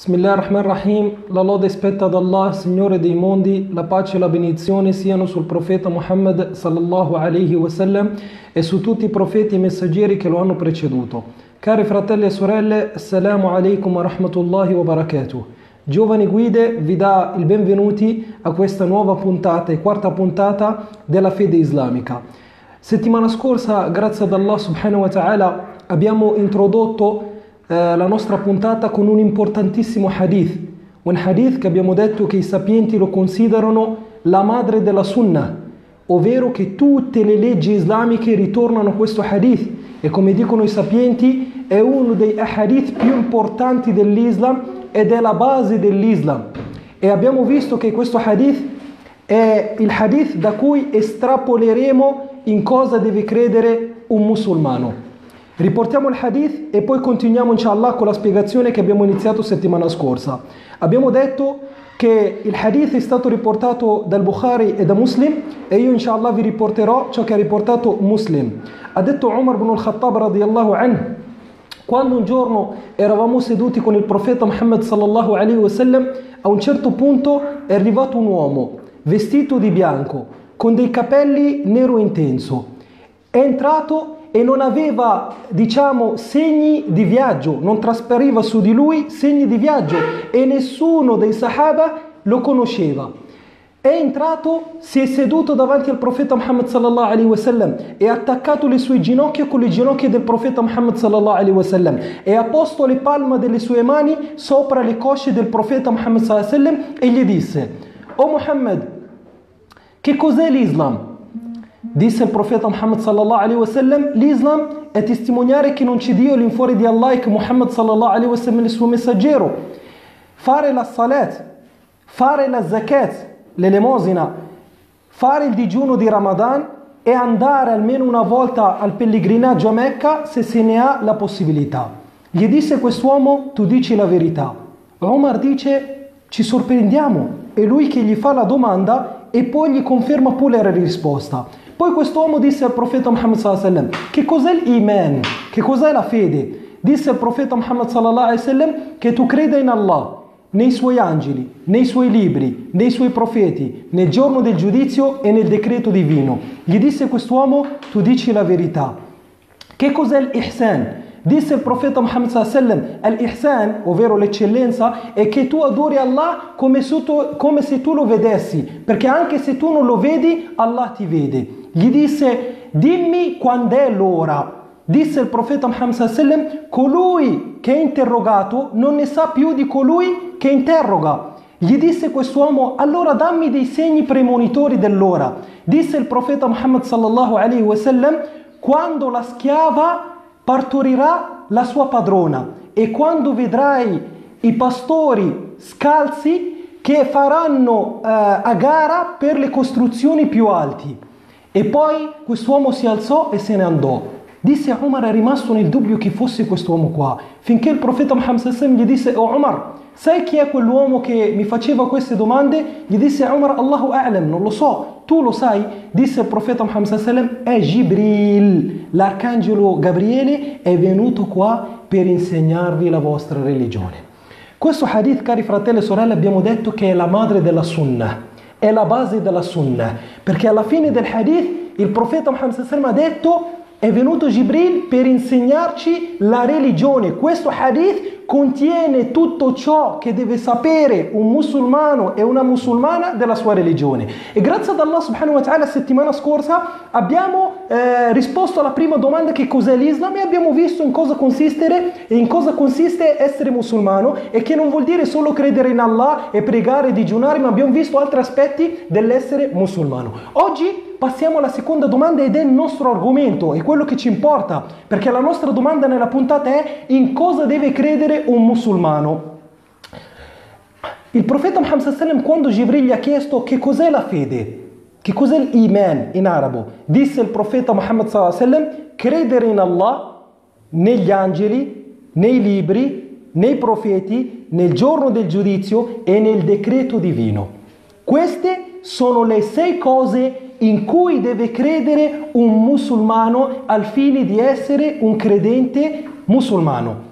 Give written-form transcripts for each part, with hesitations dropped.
Bismillahirrahmanirrahim, la lode spetta ad Allah, Signore dei mondi, la pace e la benedizione siano sul profeta Muhammad sallallahu alaihi wasallam e su tutti i profeti e messaggeri che lo hanno preceduto. Cari fratelli e sorelle, assalamu alaikum wa rahmatullahi wa barakatuh. Giovani Guide vi dà il benvenuti a questa nuova puntata e quarta puntata della fede islamica. Settimana scorsa, grazie ad Allah subhanahu wa ta'ala, abbiamo introdotto la nostra puntata con un importantissimo hadith, un hadith che abbiamo detto che i sapienti lo considerano la madre della sunnah, ovvero che tutte le leggi islamiche ritornano a questo hadith e, come dicono i sapienti, è uno dei hadith più importanti dell'Islam ed è la base dell'Islam. E abbiamo visto che questo hadith è il hadith da cui estrapoleremo in cosa deve credere un musulmano. Riportiamo il hadith e poi continuiamo inshallah con la spiegazione che abbiamo iniziato settimana scorsa. Abbiamo detto che il hadith è stato riportato dal Bukhari e da Muslim e io inshallah vi riporterò ciò che ha riportato Muslim. Ha detto Umar ibn al-Khattab radiyallahu anhu: quando un giorno eravamo seduti con il profeta Muhammad sallallahu alaihi wasallam, a un certo punto è arrivato un uomo vestito di bianco con dei capelli nero intenso. È entrato e non aveva, segni di viaggio, non traspariva su di lui segni di viaggio e nessuno dei sahaba lo conosceva. È entrato, si è seduto davanti al profeta Muhammad sallallahu alaihi wasallam e ha attaccato le sue ginocchia con le ginocchia del profeta Muhammad sallallahu alaihi wasallam e ha posto le palme delle sue mani sopra le cosce del profeta Muhammad sallallahu alaihi wasallam e gli disse: "O Muhammad, che cos'è l'Islam?" Disse il profeta Muhammad sallallahu alaihi wasallam: "L'Islam è testimoniare che non c'è Dio all'infuori di Allah e che Muhammad sallallahu alaihi wasallam è il suo messaggero, fare la salat, fare la zakat, l'elemosina, fare il digiuno di Ramadan e andare almeno una volta al pellegrinaggio a Mecca se se ne ha la possibilità." Gli disse quest'uomo: "Tu dici la verità." Omar dice: "Ci sorprendiamo." È lui che gli fa la domanda e poi gli conferma pure la risposta. Poi quest'uomo disse al profeta Muhammad sallallahu alaihi wasallam: "Che cos'è l'iman? Che cos'è la fede?" Disse al profeta Muhammad sallallahu alaihi wasallam: "Che tu creda in Allah, nei suoi angeli, nei suoi libri, nei suoi profeti, nel giorno del giudizio e nel decreto divino." Gli disse quest'uomo: "Tu dici la verità." Che cos'è l'ihsan? Disse il profeta Muhammad sallallahu alaihi wasallam: "Al-ihsan, ovvero l'eccellenza, è che tu adori Allah come se tu lo vedessi, perché anche se tu non lo vedi, Allah ti vede." Gli disse: "Dimmi quando è l'ora." Disse il profeta Muhammad sallallahu alaihi wasallam: "Colui che è interrogato non ne sa più di colui che interroga." Gli disse quest'uomo: "Allora dammi dei segni premonitori dell'ora." Disse il profeta Muhammad sallallahu alaihi wasallam: "Quando la schiava partorirà la sua padrona e quando vedrai i pastori scalzi che faranno a gara per le costruzioni più alti." E poi quest'uomo si alzò e se ne andò. Disse a Umar: è rimasto nel dubbio chi fosse quest'uomo qua, finché il profeta Muhammad sallallahu alaihi wasallam gli disse: "Oh Umar, sai chi è quell'uomo che mi faceva queste domande?" Gli disse Umar: "Allahu a'lam, non lo so, tu lo sai?" Disse il profeta Muhammad sallallahu alaihi wasallam: "È Jibril, l'arcangelo Gabriele è venuto qua per insegnarvi la vostra religione." Questo hadith, cari fratelli e sorelle, abbiamo detto che è la madre della sunnah, è la base della sunnah, perché alla fine del hadith il profeta Muhammad sallallahu alaihi wasallam ha detto: "È venuto Jibril per insegnarci la religione." Questo hadith contiene tutto ciò che deve sapere un musulmano e una musulmana della sua religione. E grazie ad Allah subhanahu wa ta'ala, settimana scorsa abbiamo risposto alla prima domanda: che cos'è l'Islam? E abbiamo visto in cosa consiste essere musulmano, e che non vuol dire solo credere in Allah e pregare e digiunare, ma abbiamo visto altri aspetti dell'essere musulmano. Oggi passiamo alla seconda domanda ed è il nostro argomento, è quello che ci importa, perché la nostra domanda nella puntata è: in cosa deve credere un musulmano? Il profeta Muhammad sallallahu alaihi wasallam, quando Jibril gli ha chiesto che cos'è la fede, che cos'è l'iman in arabo, disse il profeta Muhammad sallallahu alaihi wasallam: credere in Allah, negli angeli, nei libri, nei profeti, nel giorno del giudizio e nel decreto divino. Queste sono le 6 cose in cui deve credere un musulmano al fine di essere un credente musulmano.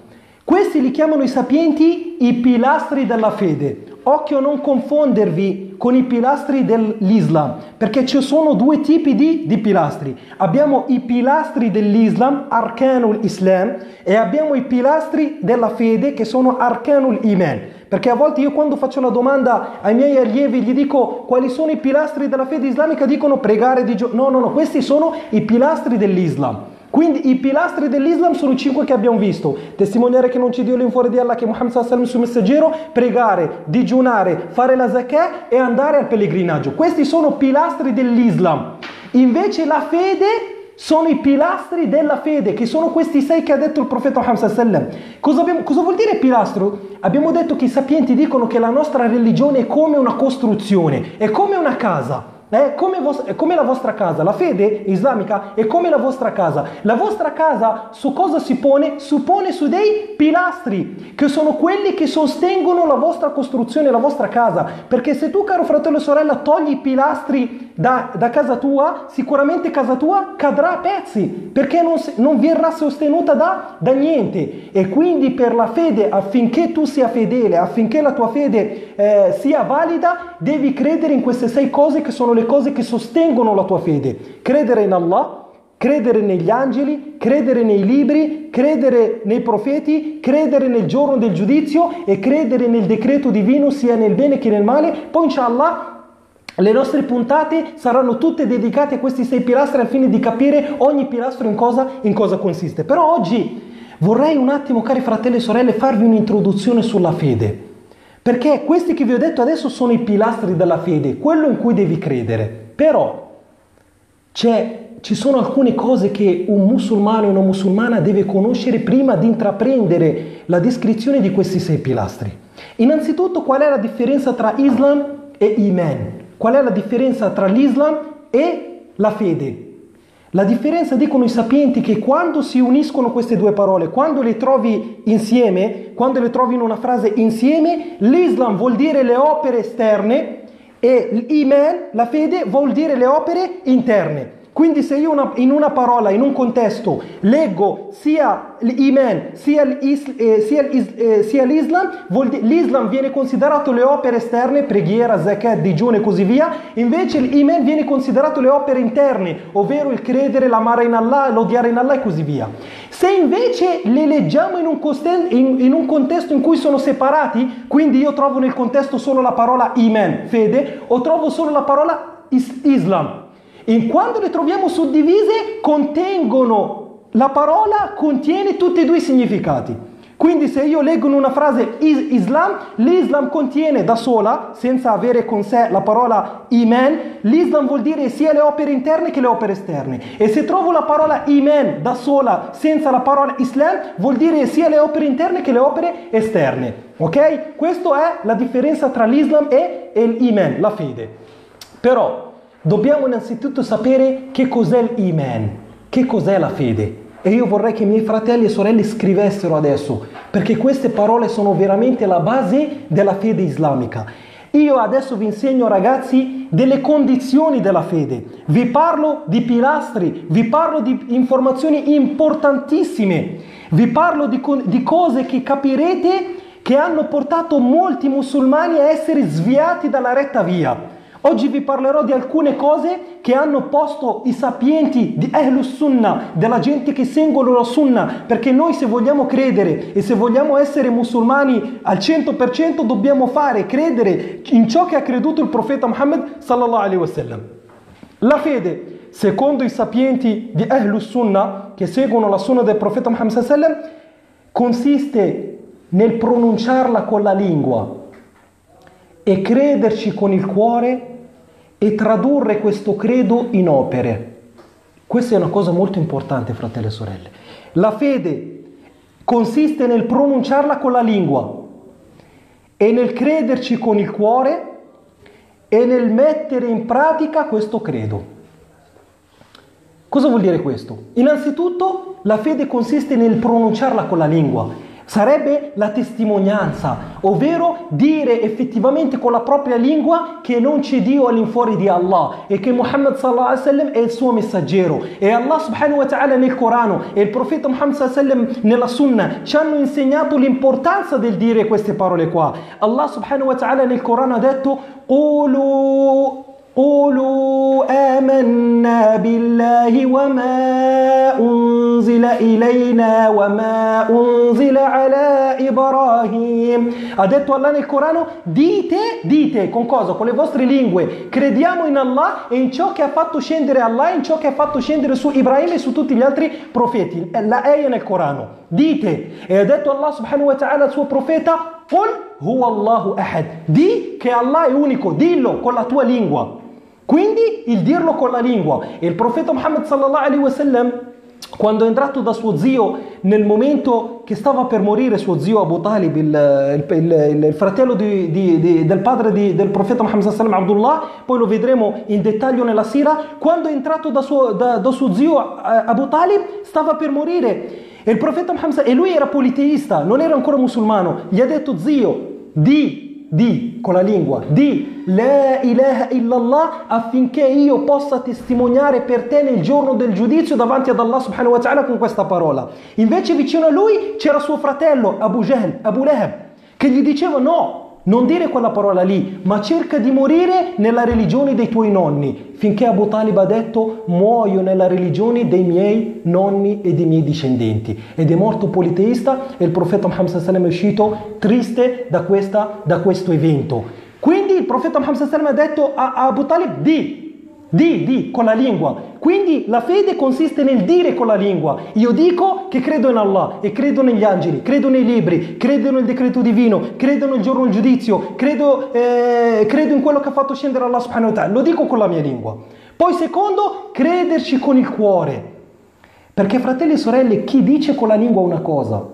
Questi li chiamano i sapienti i pilastri della fede. Occhio a non confondervi con i pilastri dell'Islam, perché ci sono due tipi di pilastri. Abbiamo i pilastri dell'Islam, Arkanul Islam, e abbiamo i pilastri della fede che sono Arkanul Iman. Perché a volte io quando faccio la domanda ai miei allievi gli dico quali sono i pilastri della fede islamica, dicono pregare di giorno. No, questi sono i pilastri dell'Islam. Quindi i pilastri dell'Islam sono i 5 che abbiamo visto: testimoniare che non c'è Dio fuori di Allah, che Muhammad sallallahu alaihi wasallam è il suo messaggero, pregare, digiunare, fare la zakah e andare al pellegrinaggio. Questi sono pilastri dell'Islam. Invece la fede sono i pilastri della fede, che sono questi 6 che ha detto il profeta Muhammad sallallahu alaihi wasallam. Cosa vuol dire pilastro? Abbiamo detto che i sapienti dicono che la nostra religione è come una costruzione, è come una casa. È come la vostra casa. La fede islamica è come la vostra casa. La vostra casa su cosa si pone? Si pone su dei pilastri, che sono quelli che sostengono la vostra costruzione, la vostra casa. Perché se tu, caro fratello e sorella, togli i pilastri da casa tua, sicuramente casa tua cadrà a pezzi, perché non verrà sostenuta da niente. E quindi per la fede, affinché tu sia fedele, affinché la tua fede sia valida, devi credere in queste 6 cose, che sono le cose che sostengono la tua fede. Credere in Allah, credere negli angeli, credere nei libri, credere nei profeti, credere nel giorno del giudizio e credere nel decreto divino sia nel bene che nel male. Poi inshallah le nostre puntate saranno tutte dedicate a questi 6 pilastri al fine di capire ogni pilastro in cosa consiste. Però oggi vorrei un attimo, cari fratelli e sorelle, farvi un'introduzione sulla fede. Perché questi che vi ho detto adesso sono i pilastri della fede, quello in cui devi credere. Però ci sono alcune cose che un musulmano e una musulmana deve conoscere prima di intraprendere la descrizione di questi 6 pilastri. Innanzitutto, qual è la differenza tra Islam e Iman? Qual è la differenza tra l'Islam e la fede? La differenza, dicono i sapienti, che quando si uniscono queste due parole, quando le trovi insieme, quando le trovi in una frase insieme, l'Islam vuol dire le opere esterne e l'Iman, la fede, vuol dire le opere interne. Quindi se io in una parola, in un contesto, leggo sia l'Iman sia l'Islam, l'Islam viene considerato le opere esterne, preghiera, zakat, digiuno e così via, invece l'Iman viene considerato le opere interne, ovvero il credere, l'amare in Allah, l'odiare in Allah e così via. Se invece le leggiamo in un contesto in cui sono separati, quindi io trovo nel contesto solo la parola Iman, fede, o trovo solo la parola Islam, e quando le troviamo suddivise la parola contiene tutti e 2 i significati. Quindi se io leggo in una frase Islam, l'Islam contiene da sola, senza avere con sé la parola Iman, l'Islam vuol dire sia le opere interne che le opere esterne. E se trovo la parola Iman da sola, senza la parola Islam, vuol dire sia le opere interne che le opere esterne. Ok? Questa è la differenza tra l'Islam e l'Iman, la fede. Però dobbiamo innanzitutto sapere che cos'è l'Iman, che cos'è la fede. E io vorrei che i miei fratelli e sorelle scrivessero adesso, perché queste parole sono veramente la base della fede islamica. Io adesso vi insegno, ragazzi, delle condizioni della fede. Vi parlo di pilastri, vi parlo di informazioni importantissime, vi parlo di cose che capirete che hanno portato molti musulmani a essere sviati dalla retta via. Oggi vi parlerò di alcune cose che hanno posto i sapienti di Ahlus Sunnah, della gente che seguono la Sunnah, perché noi, se vogliamo credere e se vogliamo essere musulmani al 100%, dobbiamo credere in ciò che ha creduto il profeta Muhammad sallallahu alaihi wasallam. La fede, secondo i sapienti di Ahlus Sunnah, che seguono la Sunnah del profeta Muhammad sallallahu alaihi wasallam, consiste nel pronunciarla con la lingua e crederci con il cuore e tradurre questo credo in opere. Questa è una cosa molto importante, fratelli e sorelle. La fede consiste nel pronunciarla con la lingua e nel crederci con il cuore e nel mettere in pratica questo credo. Cosa vuol dire questo? Innanzitutto, la fede consiste nel pronunciarla con la lingua. Sarebbe la testimonianza, ovvero dire effettivamente con la propria lingua che non c'è Dio all'infuori di Allah e che Muhammad sallallahu alaihi wasallam è il suo messaggero. E Allah subhanahu wa ta'ala nel Corano e il profeta Muhammad sallallahu alaihi wasallam nella Sunna ci hanno insegnato l'importanza del dire queste parole qua. Allah subhanahu wa ta'ala nel Corano ha detto قولوا آمنا بالله وما أنزل إلينا وما أنزل على إبراهيم. Ha detto Allah nel Corano, dite con cosa? Con le vostre lingue, crediamo in Allah e in ciò che ha fatto scendere Allah, in ciò che ha fatto scendere su Ibrahim e su tutti gli altri profeti. La ayah nel Corano, dite. E ha detto Allah subhanahu wa ta'ala al suo profeta, Qul huwa Allahu ahad. Di che Allah è unico, dillo con la tua lingua. Quindi il dirlo con la lingua. E il profeta Muhammad sallallahu alaihi wasallam, quando è entrato da suo zio nel momento che stava per morire, suo zio Abu Talib, il fratello del padre del profeta Muhammad sallallahu alaihi wasallam, Abdullah, poi lo vedremo in dettaglio nella sira, quando è entrato da suo zio Abu Talib, stava per morire. E il profeta Muhammad, e lui era politeista, non era ancora musulmano, gli ha detto: zio, di con la lingua, di la ilaha illallah, affinché io possa testimoniare per te nel giorno del giudizio davanti ad Allah subhanahu wa ta'ala con questa parola. Invece vicino a lui c'era suo fratello Abu Jahl, Abu Lahab, che gli diceva: no, non dire quella parola lì, ma cerca di morire nella religione dei tuoi nonni, finché Abu Talib ha detto: muoio nella religione dei miei nonni e dei miei discendenti. Ed è morto politeista e il profeta Muhammad sallallahu alaihi wasallam è uscito triste da questo evento. Quindi il profeta Muhammad sallallahu alaihi wasallam ha detto a Abu Talib: di con la lingua. Quindi la fede consiste nel dire con la lingua: io dico che credo in Allah e credo negli angeli, credo nei libri, credo nel decreto divino, credo nel giorno del giudizio, credo in quello che ha fatto scendere Allah subhanahu wa ta'ala. Lo dico con la mia lingua. Poi secondo, crederci con il cuore. Perché fratelli e sorelle, chi dice con la lingua una cosa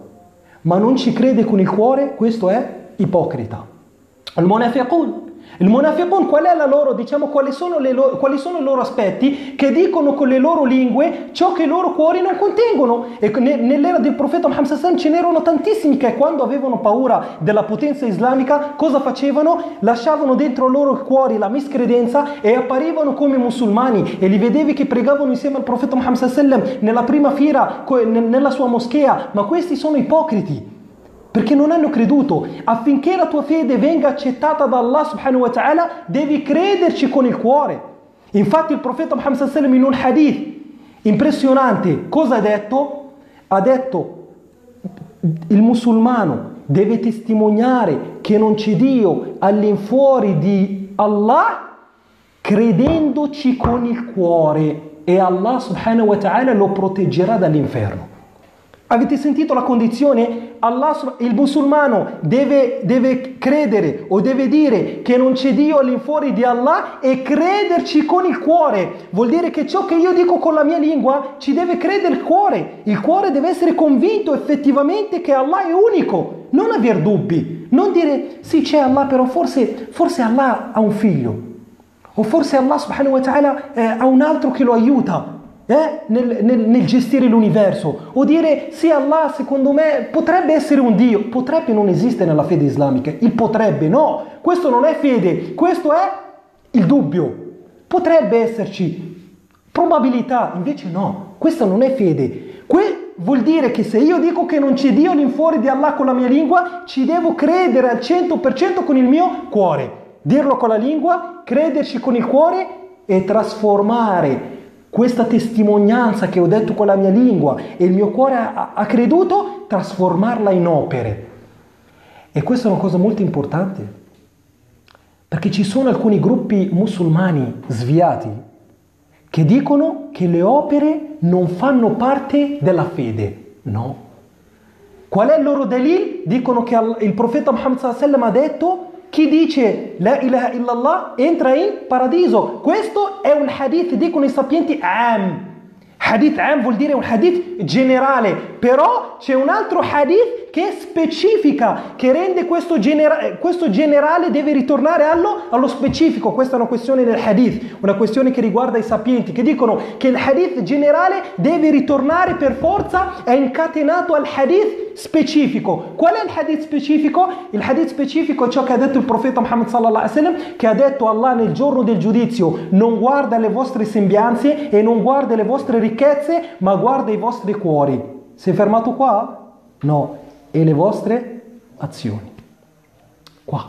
ma non ci crede con il cuore, questo è ipocrita. Il munafiqun, qual è la loro, diciamo, quali sono i loro aspetti? Che dicono con le loro lingue ciò che i loro cuori non contengono. E nell'era del profeta Muhammad sallallahu alaihi wasallam ce n'erano tantissimi che quando avevano paura della potenza islamica cosa facevano? Lasciavano dentro i loro cuori la miscredenza e apparivano come musulmani, e li vedevi che pregavano insieme al profeta Muhammad sallallahu alaihi wasallam nella prima fila nella sua moschea. Ma questi sono ipocriti, perché non hanno creduto. Affinché la tua fede venga accettata da Allah subhanahu wa ta'ala, devi crederci con il cuore. Infatti il profeta Muhammad sallallahu alaihi wasallam in un hadith impressionante cosa ha detto? Ha detto: il musulmano deve testimoniare che non c'è Dio all'infuori di Allah credendoci con il cuore, e Allah subhanahu wa ta'ala lo proteggerà dall'inferno. Avete sentito la condizione? Il musulmano deve credere o deve dire che non c'è Dio all'infuori di Allah e crederci con il cuore. Vuol dire che ciò che io dico con la mia lingua ci deve credere il cuore. Il cuore deve essere convinto effettivamente che Allah è unico. Non aver dubbi. Non dire: sì, c'è Allah, però forse Allah ha un figlio. O forse Allah subhanahu wa ta'ala ha un altro che lo aiuta nel gestire l'universo. O dire: sì, Allah secondo me potrebbe essere un Dio. Potrebbe non esiste nella fede islamica. Il potrebbe, no, questo non è fede, questo è il dubbio. Potrebbe esserci probabilità, invece no, questa non è fede. Vuol dire che se io dico che non c'è Dio all'infuori di Allah con la mia lingua, ci devo credere al 100% con il mio cuore. Dirlo con la lingua, crederci con il cuore e trasformare questa testimonianza che ho detto con la mia lingua e il mio cuore ha creduto, trasformarla in opere. E questa è una cosa molto importante, perché ci sono alcuni gruppi musulmani sviati che dicono che le opere non fanno parte della fede. No. Qual è il loro dalil? Dicono che il profeta Muhammad sallallahu alaihi wasallam ha detto: chi dice la ilaha illallah entra in paradiso. Questo è un hadith, dicono i sapienti, am. Hadith am vuol dire un hadith generale, però c'è un altro hadith che specifica, che rende questo generale deve ritornare allo specifico. Questa è una questione del hadith, una questione che riguarda i sapienti, che dicono che il hadith generale deve ritornare per forza, è incatenato al hadith specifico. Qual è il hadith specifico? Il hadith specifico è ciò che ha detto il profeta Muhammad sallallahu alaihi wasallam, che ha detto: Allah nel giorno del giudizio non guarda le vostre sembianze e non guarda le vostre ricchezze, ma guarda i vostri cuori. Si è fermato qua? No, e le vostre azioni. Qua.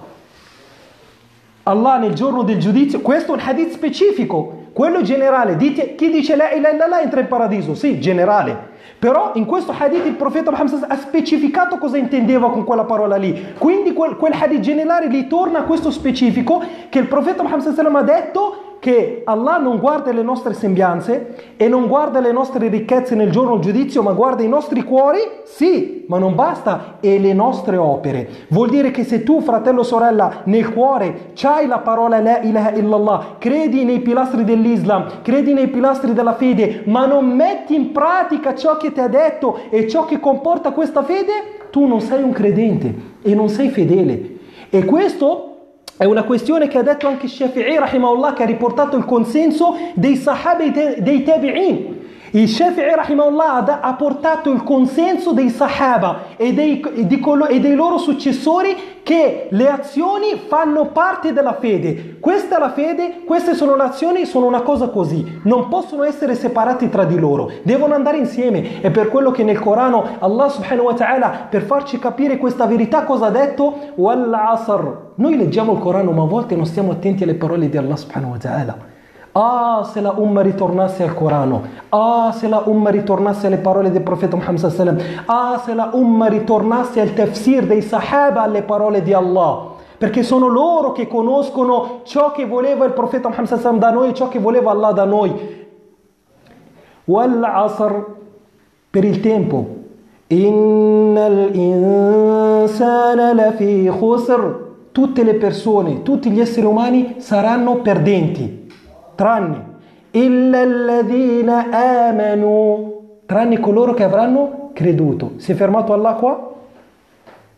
Allah nel giorno del giudizio, questo è un hadith specifico, quello generale. Chi dice la ilaha illallah entra in paradiso, sì, generale. Però in questo hadith il profeta Muhammad ha specificato cosa intendeva con quella parola lì. Quindi quel hadith generale ritorna a questo specifico, che il profeta Muhammad ha detto che Allah non guarda le nostre sembianze e non guarda le nostre ricchezze nel giorno del giudizio, ma guarda i nostri cuori, sì, ma non basta, e le nostre opere. Vuol dire che se tu, fratello o sorella, nel cuore c'hai la parola la ilaha illallah, credi nei pilastri dell'Islam, credi nei pilastri della fede, ma non metti in pratica ciò che ti ha detto e ciò che comporta questa fede, tu non sei un credente e non sei fedele. E questo è una questione che ha detto anche Shafi'i rahimahullah, che ha riportato il consenso dei sahaba e dei tabi'in. Il Shafi'i rahimahullah ha portato il consenso dei sahaba e dei loro successori, che le azioni fanno parte della fede. Questa è la fede, queste sono le azioni, sono una cosa così, non possono essere separati tra di loro, devono andare insieme. E per quello che nel Corano Allah subhanahu wa ta'ala, per farci capire questa verità, cosa ha detto? Wal asr. Noi leggiamo il Corano, ma a volte non stiamo attenti alle parole di Allah subhanahu wa ta'ala. Ah, se la umma ritornasse al Corano, ah, se la umma ritornasse alle parole del profeta Muhammad sallallahu alaihi wasallam, ah, se la umma ritornasse al tafsir dei sahaba alle parole di Allah, perché sono loro che conoscono ciò che voleva il profeta Muhammad sallallahu alaihi wasallam da noi e ciò che voleva Allah da noi. Wal asr, per il tempo. Innal insana lafi khusr, tutte le persone, tutti gli esseri umani saranno perdenti, tranne illa alladhina amanu, tranne coloro che avranno creduto. Si è fermato Allah qua?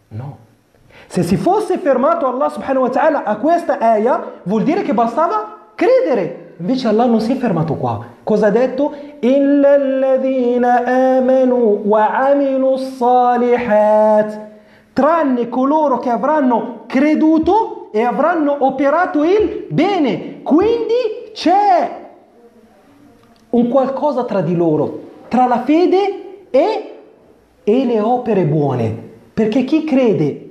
No. Se si fosse fermato Allah subhanahu wa ta'ala a questa ayah, vuol dire che bastava credere. Invece Allah non si è fermato qua. Cosa ha detto? Illa alladhina amanu wa amilu salihat, tranne coloro che avranno creduto e avranno operato il bene. Quindi c'è un qualcosa tra di loro, tra la fede e le opere buone. Perché chi crede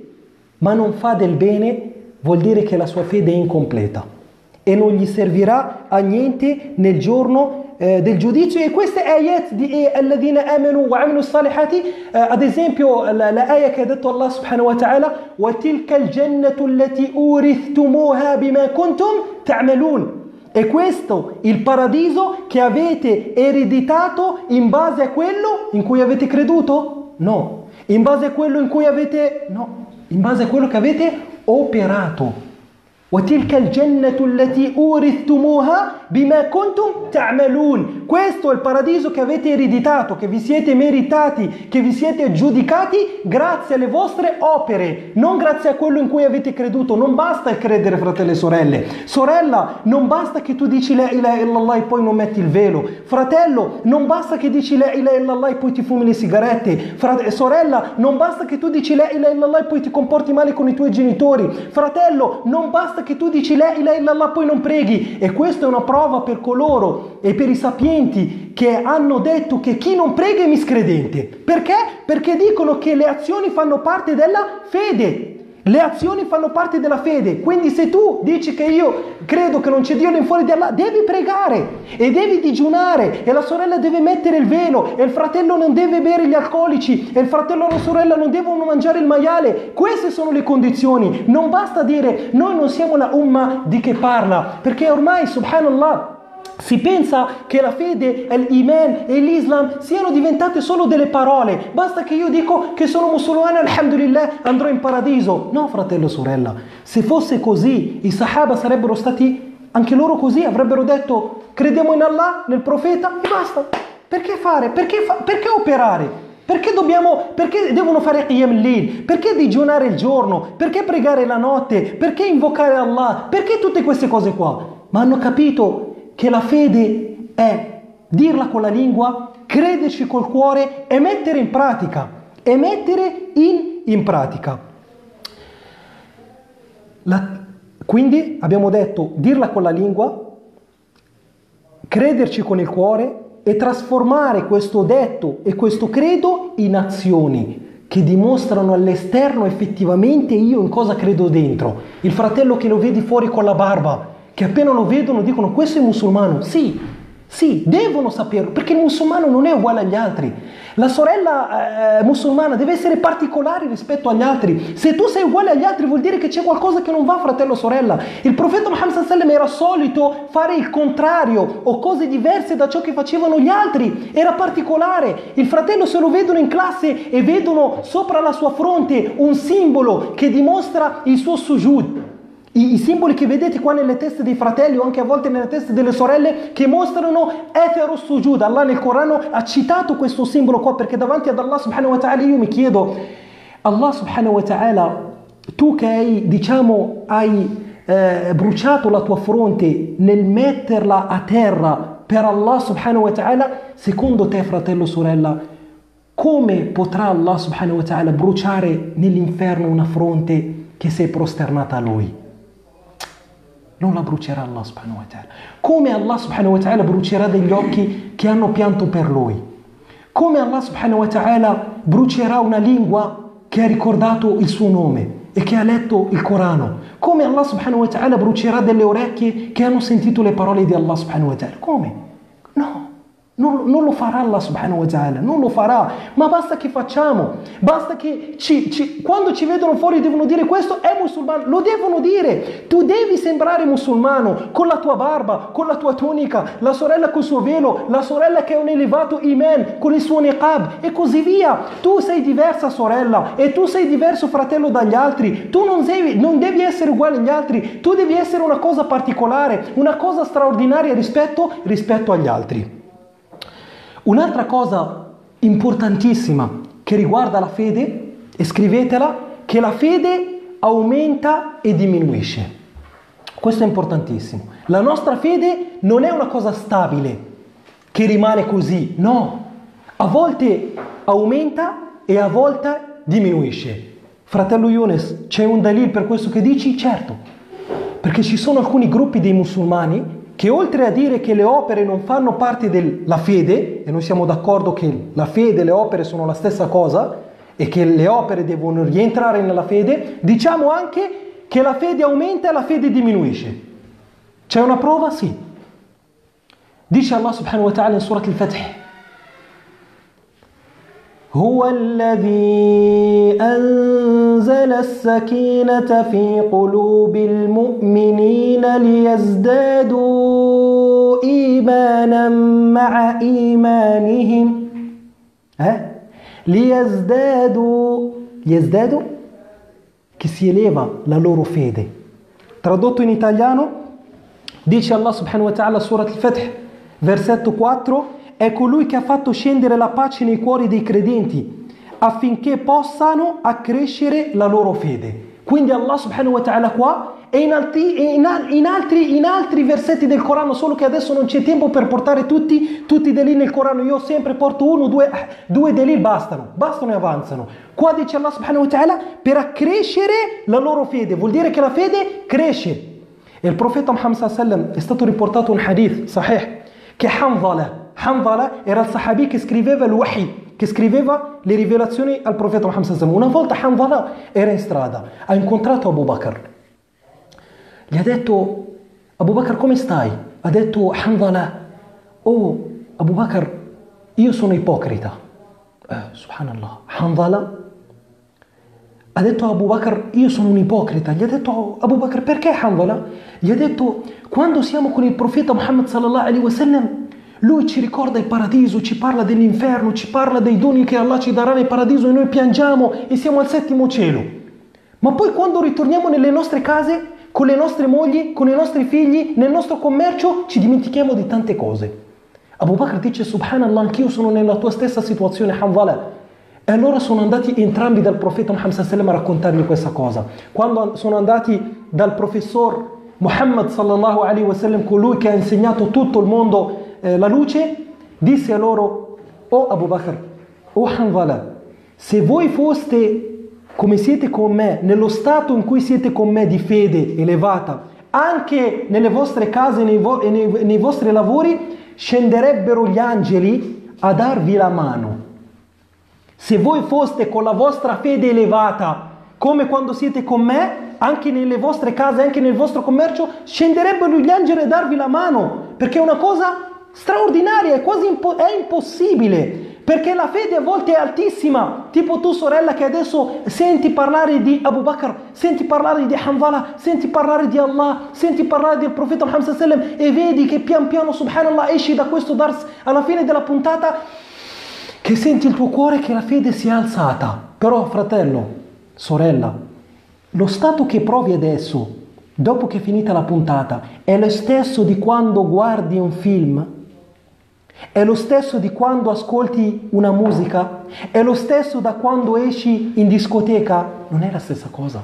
ma non fa del bene, vuol dire che la sua fede è incompleta e non gli servirà a niente nel giorno del giudizio. E queste ayat di alladhina amanu wa amilu salihati, ad esempio la ayah che ha detto Allah subhanahu wa ta'ala: wa tilka al-jannatu allati urithumuha bima kuntum ta'malun. E questo il paradiso che avete ereditato in base a quello in cui avete creduto? No. In base a quello in cui avete? No. In base a quello che avete operato. وَتِلْكَ الْجَنَّةُ الَّتِي أُورِثْتُمُوهَا بِمَا كُنْتُمْ تَعْمَلُونَ. Questo è il paradiso che avete ereditato, che vi siete meritati, che vi siete aggiudicati grazie alle vostre opere, non grazie a quello in cui avete creduto. Non basta il credere, fratelli e sorelle. Sorella, non basta che tu dici la ilaha illallah e poi non metti il velo. Fratello, non basta che dici la ilaha illallah e poi ti fumi le sigarette. Sorella, non basta che tu dici la ilaha illallah e poi ti comporti male con i tuoi genitori. Fratello, non basta che tu dici la ilaha illallah poi non preghi. E questa è una prova per coloro e per i sapienti che hanno detto che chi non prega è miscredente. Perché? Perché dicono che le azioni fanno parte della fede. Le azioni fanno parte della fede. Quindi se tu dici che io credo che non c'è Dio fuori di Allah, devi pregare e devi digiunare, e la sorella deve mettere il velo, e il fratello non deve bere gli alcolici, e il fratello e la sorella non devono mangiare il maiale. Queste sono le condizioni. Non basta dire noi non siamo la umma di che parla, perché ormai, subhanallah, si pensa che la fede, l'iman e l'Islam siano diventate solo delle parole. Basta che io dico che sono musulmano, alhamdulillah, andrò in paradiso. No, fratello e sorella, se fosse così, i sahaba sarebbero stati anche loro così, avrebbero detto crediamo in Allah, nel profeta e basta. Perché fare? Perché operare? Perché devono fare Qiyam al-Layl? Perché digiunare il giorno? Perché pregare la notte? Perché invocare Allah? Perché tutte queste cose qua? Ma hanno capito che la fede è dirla con la lingua, crederci col cuore e mettere in pratica. In pratica. Quindi abbiamo detto dirla con la lingua, crederci con il cuore e trasformare questo detto e questo credo in azioni che dimostrano all'esterno effettivamente io in cosa credo dentro. Il fratello che lo vedi fuori con la barba, che appena lo vedono dicono questo è musulmano. Sì, devono saperlo, perché il musulmano non è uguale agli altri. La sorella musulmana deve essere particolare rispetto agli altri. Se tu sei uguale agli altri vuol dire che c'è qualcosa che non va, fratello o sorella. Il profeta Muhammad sallallahu alaihi wasallam era solito fare il contrario o cose diverse da ciò che facevano gli altri. Era particolare. Il fratello, se lo vedono in classe e vedono sopra la sua fronte un simbolo che dimostra il suo sujud, i simboli che vedete qua nelle teste dei fratelli o anche a volte nelle teste delle sorelle che mostrano Etheru Sujud. Allah nel Corano ha citato questo simbolo qua perché davanti ad Allah subhanahu wa ta'ala io mi chiedo, Allah subhanahu wa ta'ala, tu che hai bruciato la tua fronte nel metterla a terra per Allah subhanahu wa ta'ala, secondo te, fratello o sorella, come potrà Allah subhanahu wa ta'ala bruciare nell'inferno una fronte che sei prosternata a Lui? Non la brucerà Allah subhanahu wa ta'ala. Come Allah subhanahu wa ta'ala brucerà degli occhi che hanno pianto per Lui? Come Allah subhanahu wa ta'ala brucerà una lingua che ha ricordato il suo nome e che ha letto il Corano? Come Allah subhanahu wa ta'ala brucerà delle orecchie che hanno sentito le parole di Allah subhanahu wa ta'ala? Come? No. Non lo farà Allah subhanahu wa ta'ala, non lo farà, ma basta che facciamo, basta che quando ci vedono fuori devono dire questo è musulmano, lo devono dire, tu devi sembrare musulmano con la tua barba, con la tua tunica, la sorella col suo velo, la sorella che ha un elevato iman con il suo niqab e così via. Tu sei diversa sorella e tu sei diverso fratello dagli altri, tu non devi essere uguale agli altri, tu devi essere una cosa particolare, una cosa straordinaria rispetto agli altri. Un'altra cosa importantissima che riguarda la fede, e scrivetela, che la fede aumenta e diminuisce. Questo è importantissimo. La nostra fede non è una cosa stabile, che rimane così, no. A volte aumenta e a volte diminuisce. Fratello Younes, c'è un dalil per questo che dici? Certo, perché ci sono alcuni gruppi dei musulmani che oltre a dire che le opere non fanno parte della fede, e noi siamo d'accordo che la fede e le opere sono la stessa cosa, e che le opere devono rientrare nella fede, diciamo anche che la fede aumenta e la fede diminuisce. C'è una prova? Sì. Dice Allah subhanahu wa ta'ala in Surat al-Fath: هو الذي أنزل السكينة في قلوب المؤمنين ليزدادوا إيمانا مع إيمانهم ليزدادوا che si eleva la loro fede. Tradotto in italiano dice Allah subhanahu wa ta'ala Surat al-Fath versetto 4: è colui che ha fatto scendere la pace nei cuori dei credenti affinché possano accrescere la loro fede. Quindi Allah subhanahu wa ta'ala qua e in altri versetti del Corano, solo che adesso non c'è tempo per portare tutti i delil nel Corano. Io sempre porto uno, due delil, bastano e avanzano. Qua dice Allah subhanahu wa ta'ala per accrescere la loro fede, vuol dire che la fede cresce. E il profeta Muhammad sallallahu alaihi wasallam è stato riportato un hadith sahih che Hanzala era il sahabi che scriveva il wahi, che scriveva le rivelazioni al profeta Muhammad sallallahu alaihi wasallam. Una volta Hanzala era in strada, ha incontrato Abu Bakr. Gli ha detto: Abu Bakr, come stai? Ha detto Hanzala: oh Abu Bakr, io sono ipocrita. Subhanallah. Hanzala ha detto a Abu Bakr: io sono un ipocrita. Gli ha detto Abu Bakr: perché Hanzala? Gli ha detto: quando siamo con il profeta Muhammad sallallahu alaihi wasallam, lui ci ricorda il paradiso, ci parla dell'inferno, ci parla dei doni che Allah ci darà nel paradiso e noi piangiamo e siamo al settimo cielo. Ma poi quando ritorniamo nelle nostre case, con le nostre mogli, con i nostri figli, nel nostro commercio, ci dimentichiamo di tante cose. Abu Bakr dice: Subhanallah, anch'io sono nella tua stessa situazione, Hanzala. E allora sono andati entrambi dal profeta Muhammad sallallahu alaihi wasallam a raccontargli questa cosa. Quando sono andati dal professor Muhammad sallallahu alaihi wasallam, colui che ha insegnato tutto il mondo la luce, disse a loro: "O Abu Bakr, o Hanzala, se voi foste come siete con me, nello stato in cui siete con me di fede elevata, anche nelle vostre case e nei vostri lavori, scenderebbero gli angeli a darvi la mano. Se voi foste con la vostra fede elevata, come quando siete con me, anche nelle vostre case, anche nel vostro commercio, scenderebbero gli angeli a darvi la mano, perché è una cosa straordinaria, è quasi impossibile, perché la fede a volte è altissima. Tipo tu, sorella, che adesso senti parlare di Abu Bakr, senti parlare di Hanzala, senti parlare di Allah, senti parlare del profeta Muhammad sallallahu alaihi wasallam, e vedi che pian piano, subhanallah, esci da questo dars alla fine della puntata, che senti il tuo cuore che la fede si è alzata. Però, fratello, sorella, lo stato che provi adesso, dopo che è finita la puntata, è lo stesso di quando guardi un film? È lo stesso di quando ascolti una musica? È lo stesso da quando esci in discoteca? Non è la stessa cosa.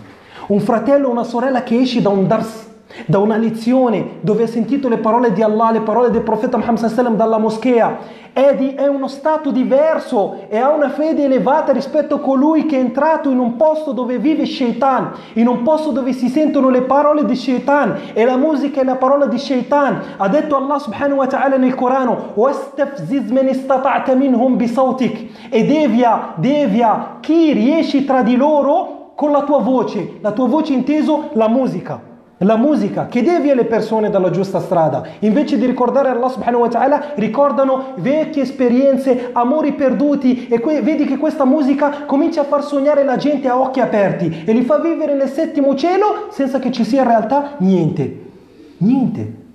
Un fratello o una sorella che esci da un dars, da una lezione dove ha sentito le parole di Allah, le parole del profeta Muhammad sallallahu alaihi wasallam dalla moschea, è uno stato diverso e ha una fede elevata rispetto a colui che è entrato in un posto dove vive Shaitan, in un posto dove si sentono le parole di Shaitan, e la musica è la parola di Shaitan. Ha detto Allah subhanahu wa ta'ala nel Corano: "Wastafziz man istata'ta minhum bisawtik", e devia chi riesci tra di loro con la tua voce inteso la musica. La musica che devia le persone dalla giusta strada. Invece di ricordare Allah subhanahu wa ta'ala, ricordano vecchie esperienze, amori perduti, e vedi che questa musica comincia a far sognare la gente a occhi aperti e li fa vivere nel settimo cielo senza che ci sia in realtà niente,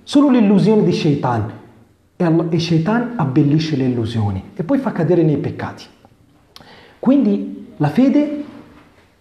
solo l'illusione di Shaitan, e Shaitan abbellisce le illusioni e poi fa cadere nei peccati. Quindi la fede,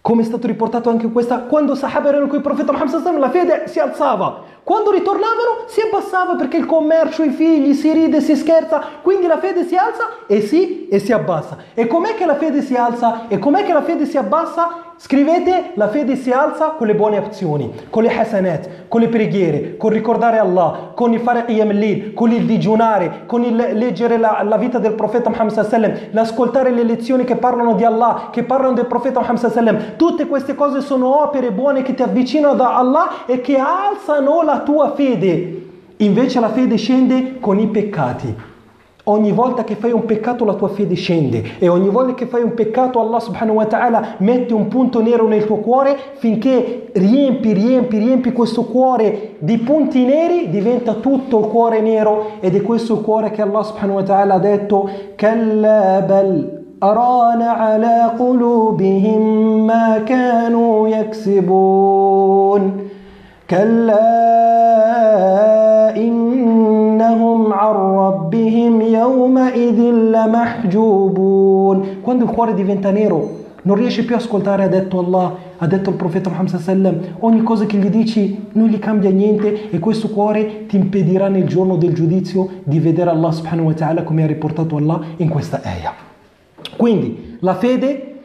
come è stato riportato anche questa, quando Sahaba erano con il profeta Muhammad sallallahu alaihi wasallam, la fede si alzava, quando ritornavano si abbassava, perché il commercio, i figli, si ride, si scherza, quindi la fede si alza e si abbassa. E com'è che la fede si alza e com'è che la fede si abbassa? Scrivete: la fede si alza con le buone azioni, con le hasanat, con le preghiere, con ricordare Allah, con il fare qiyam al-layl, con il digiunare, con il leggere la vita del profeta Muhammad sallallahu alaihi wasallam, l'ascoltare le lezioni che parlano di Allah, che parlano del profeta Muhammad sallallahu alaihi wasallam. Tutte queste cose sono opere buone che ti avvicinano da Allah e che alzano la tua fede. Invece la fede scende con i peccati. Ogni volta che fai un peccato la tua fede scende, e ogni volta che fai un peccato Allah subhanahu wa ta'ala mette un punto nero nel tuo cuore, finché riempi questo cuore di punti neri, diventa tutto il cuore nero, ed è questo il cuore che Allah subhanahu wa ta'ala ha detto: "Kalla bal arana ala qulubihim ma kanu yaksibun, kalla innahum an rabbihim yawma idhin lamahjubun". Quando il cuore diventa nero, non riesce più a ascoltare, ha detto Allah, ha detto il profeta Muhammad sallallahu alaihi wasallam, ogni cosa che gli dici non gli cambia niente, e questo cuore ti impedirà nel giorno del giudizio di vedere Allah subhanahu wa ta'ala, come ha riportato Allah in questa ayah. Quindi la fede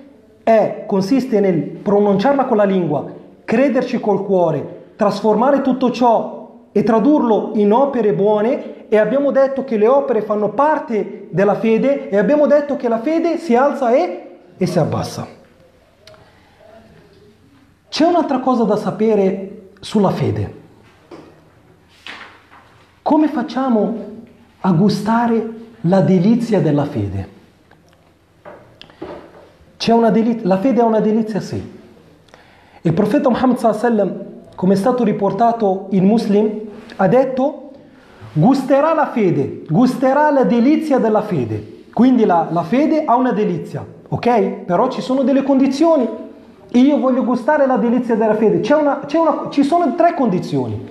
consiste nel pronunciarla con la lingua, crederci col cuore, trasformare tutto ciò e tradurlo in opere buone, e abbiamo detto che le opere fanno parte della fede, e abbiamo detto che la fede si alza e si abbassa. C'è un'altra cosa da sapere sulla fede. Come facciamo a gustare la delizia della fede? La fede è una delizia, sì. Il profeta Muhammad sallallahu alaihi wasallam, come è stato riportato in Muslim, ha detto: gusterà la fede, gusterà la delizia della fede. Quindi la fede ha una delizia, ok? Però ci sono delle condizioni. Io voglio gustare la delizia della fede. Ci sono 3 condizioni.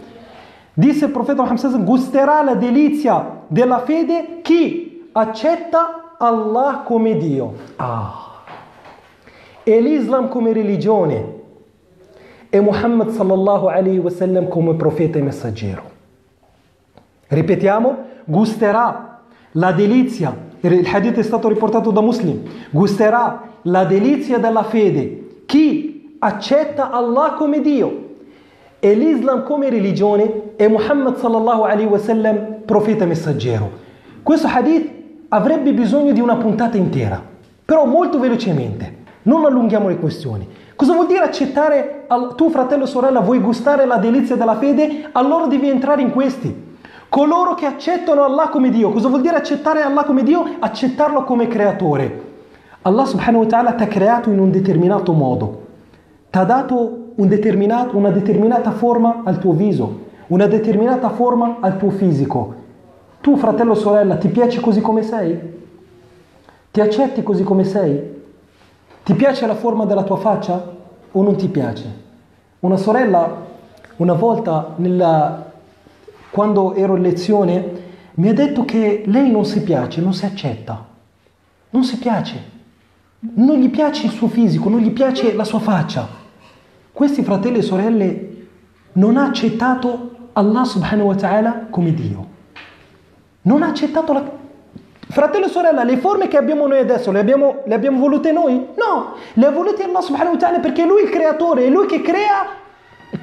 Disse il profeta Muhammad sallallahu alaihi wasallam: gusterà la delizia della fede chi accetta Allah come Dio, e l'Islam come religione, e Muhammad sallallahu alaihi wasallam come profeta e messaggero. Ripetiamo: gusterà la delizia, il hadith è stato riportato da Muslim, gusterà la delizia della fede, chi accetta Allah come Dio e l'Islam come religione e Muhammad sallallahu alaihi wasallam profeta messaggero. Questo hadith avrebbe bisogno di una puntata intera, però molto velocemente, non allunghiamo le questioni. Cosa vuol dire accettare, tu fratello e sorella vuoi gustare la delizia della fede? Allora devi entrare in questi. Coloro che accettano Allah come Dio. Cosa vuol dire accettare Allah come Dio? Accettarlo come creatore. Allah subhanahu wa ta'ala ti ha creato in un determinato modo. Ti ha dato una determinata forma al tuo viso, una determinata forma al tuo fisico. Tu, fratello o sorella, ti piaci così come sei? Ti accetti così come sei? Ti piace la forma della tua faccia o non ti piace? Una sorella, una volta, quando ero in lezione, mi ha detto che lei non si piace, non si accetta. Non si piace. Non gli piace il suo fisico, non gli piace la sua faccia. Questi fratelli e sorelle non ha accettato Allah subhanahu wa ta'ala come Dio. Non ha accettato Fratello e sorella, le forme che abbiamo noi adesso, le abbiamo volute noi? No, le ha volute Allah subhanahu wa ta'ala perché Lui è il creatore, è Lui che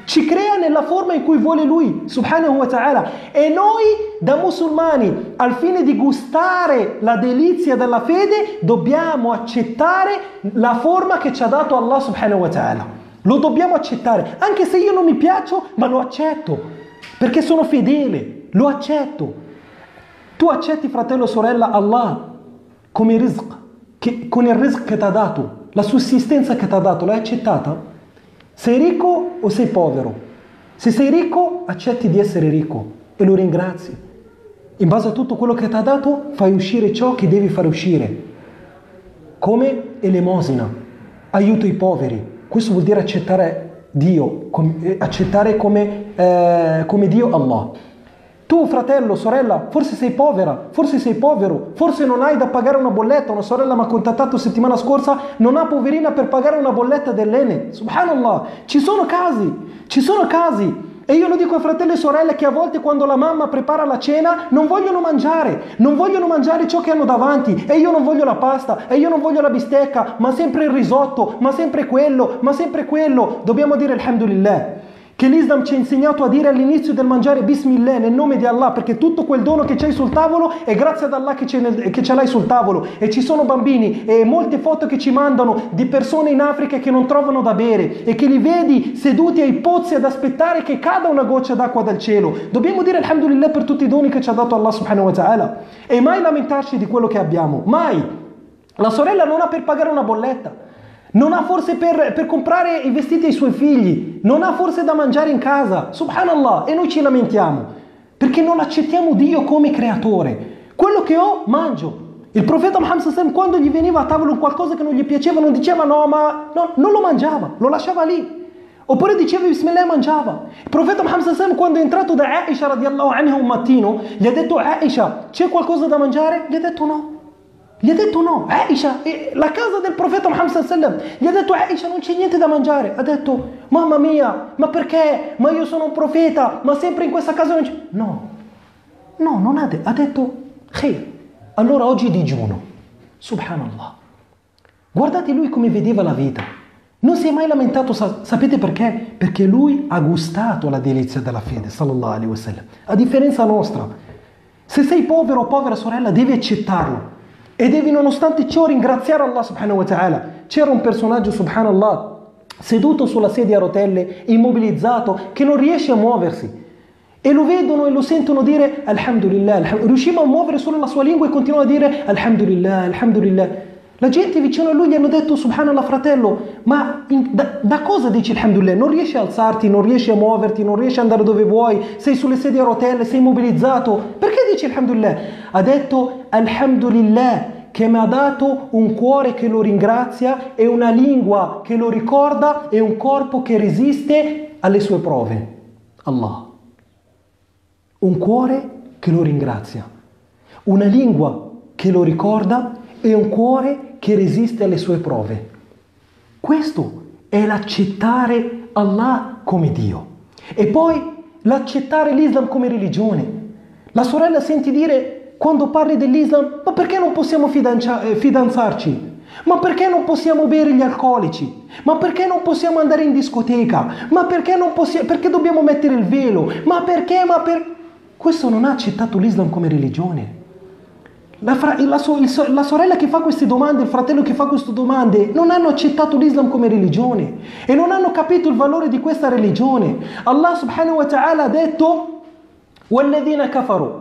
ci crea nella forma in cui vuole Lui, subhanahu wa ta'ala. E noi, da musulmani, al fine di gustare la delizia della fede, dobbiamo accettare la forma che ci ha dato Allah subhanahu wa ta'ala. Lo dobbiamo accettare, anche se io non mi piaccio, ma lo accetto, perché sono fedele, lo accetto. Tu accetti, fratello o sorella, Allah come rizq, con il rizq che ti ha dato, la sussistenza che ti ha dato, l'hai accettata? Sei ricco o sei povero? Se sei ricco, accetti di essere ricco e lo ringrazi. In base a tutto quello che ti ha dato, fai uscire ciò che devi fare uscire. Come elemosina, aiuto i poveri. Questo vuol dire accettare Dio, accettare come Dio Allah. Tu, fratello, sorella, forse sei povera, forse sei povero, forse non hai da pagare una bolletta. Una sorella mi ha contattato settimana scorsa, non ha poverina per pagare una bolletta dell'Ene. Subhanallah, ci sono casi. E io lo dico ai fratelli e sorelle che a volte quando la mamma prepara la cena non vogliono mangiare ciò che hanno davanti. E io non voglio la pasta, e io non voglio la bistecca, ma sempre il risotto, ma sempre quello. Dobbiamo dire alhamdulillah. Che l'Islam ci ha insegnato a dire all'inizio del mangiare Bismillah, nel nome di Allah, perché tutto quel dono che c'hai sul tavolo è grazie ad Allah che ce l'hai sul tavolo. E ci sono bambini e molte foto che ci mandano di persone in Africa che non trovano da bere e che li vedi seduti ai pozzi ad aspettare che cada una goccia d'acqua dal cielo. Dobbiamo dire alhamdulillah per tutti i doni che ci ha dato Allah subhanahu wa ta'ala e mai lamentarci di quello che abbiamo, mai. La sorella non ha per pagare una bolletta, non ha forse per comprare i vestiti ai suoi figli, non ha forse da mangiare in casa, subhanallah, e noi ci lamentiamo perché non accettiamo Dio come creatore. Quello che ho mangio. Il profeta Muhammad sallallahu alaihi wasallam, quando gli veniva a tavola qualcosa che non gli piaceva, non diceva no, non lo mangiava, lo lasciava lì, oppure diceva Bismillah e mangiava. Il profeta Muhammad sallallahu alaihi wasallam, quando è entrato da Aisha radiallahu anha un mattino, gli ha detto Aisha, c'è qualcosa da mangiare? Gli ha detto no. Aisha, la casa del profeta Muhammad sallallahu alaihi wasallam, gli ha detto Aisha non c'è niente da mangiare. Ha detto mamma mia, ma perché? Ma io sono un profeta, ma sempre in questa casa non c'è. No, non ha detto, ha detto khair. Allora oggi digiuno. Subhanallah. Guardate lui come vedeva la vita. Non si è mai lamentato, sapete perché? Perché lui ha gustato la delizia della fede, sallallahu alaihi wasallam. A differenza nostra, se sei povero o povera sorella, devi accettarlo. E devi nonostante ciò ringraziare Allah subhanahu wa ta'ala. C'era un personaggio, subhanallah, seduto sulla sedia a rotelle, immobilizzato, che non riesce a muoversi. E lo vedono e lo sentono dire Alhamdulillah. Riusciva a muovere solo la sua lingua e continua a dire Alhamdulillah. La gente vicino a lui gli hanno detto subhanallah fratello, ma da cosa dici Alhamdulillah? Non riesci a alzarti, non riesci a muoverti, non riesci ad andare dove vuoi, sei sulle sedie a rotelle, sei immobilizzato. Perché dici Alhamdulillah? Ha detto Alhamdulillah che mi ha dato un cuore che lo ringrazia e una lingua che lo ricorda e un corpo che resiste alle sue prove. Allah. Un cuore che lo ringrazia, una lingua che lo ricorda e un cuore che resiste alle sue prove. Questo è l'accettare Allah come Dio. E poi l'accettare l'Islam come religione. La sorella senti dire, quando parli dell'Islam, ma perché non possiamo fidanzarci? Ma perché non possiamo bere gli alcolici? Ma perché non possiamo andare in discoteca? Ma perché non possiamo, perché dobbiamo mettere il velo? Ma perché? Questo non ha accettato l'Islam come religione. La sorella che fa queste domande, il fratello che fa queste domande, non hanno accettato l'Islam come religione e non hanno capito il valore di questa religione. Allah subhanahu wa ta'ala ha detto: وَالَّذِينَ كَفَرُوا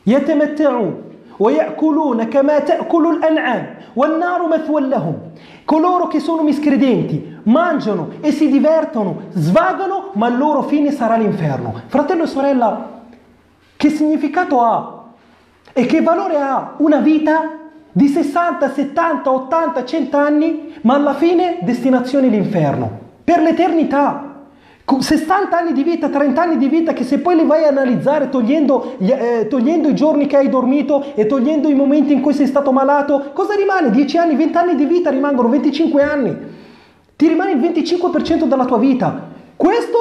يَتَمَتَّعُونَ وَيَأْكُلُونَ كَمَا تَأْكُلُ الْأَنْعَامُ وَالنَّارُ مَثْوًى لَهُمْ. Coloro che sono miscredenti mangiano e si divertono, svagano, ma il loro fine sarà l'inferno. Fratello e sorella, che significato ha e che valore ha una vita di 60, 70, 80, 100 anni, ma alla fine destinazione l'inferno, per l'eternità? 60 anni di vita, 30 anni di vita, che se poi li vai a analizzare togliendo i giorni che hai dormito e togliendo i momenti in cui sei stato malato, cosa rimane? 10 anni, 20 anni di vita rimangono, 25 anni. Ti rimane il 25% della tua vita. Questo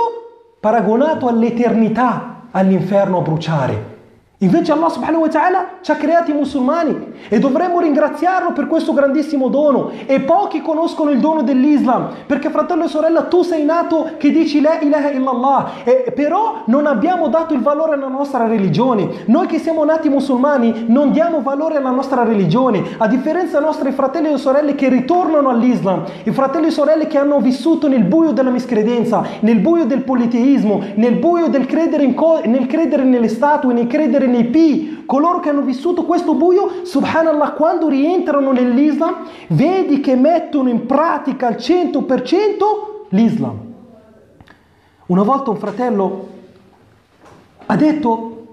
paragonato all'eternità, all'inferno a bruciare. Invece Allah subhanahu wa ta'ala ci ha creati musulmani e dovremmo ringraziarlo per questo grandissimo dono. E pochi conoscono il dono dell'Islam, perché fratello e sorella, tu sei nato che dici la ilaha illallah, però non abbiamo dato il valore alla nostra religione. Noi che siamo nati musulmani non diamo valore alla nostra religione, a differenza dei nostri fratelli e sorelle che ritornano all'Islam, i fratelli e sorelle che hanno vissuto nel buio della miscredenza, nel buio del politeismo, nel buio del credere nel credere nelle statue, nel credere nei P. Coloro che hanno vissuto questo buio, subhanallah, quando rientrano nell'Islam, vedi che mettono in pratica al 100% l'Islam. Una volta un fratello ha detto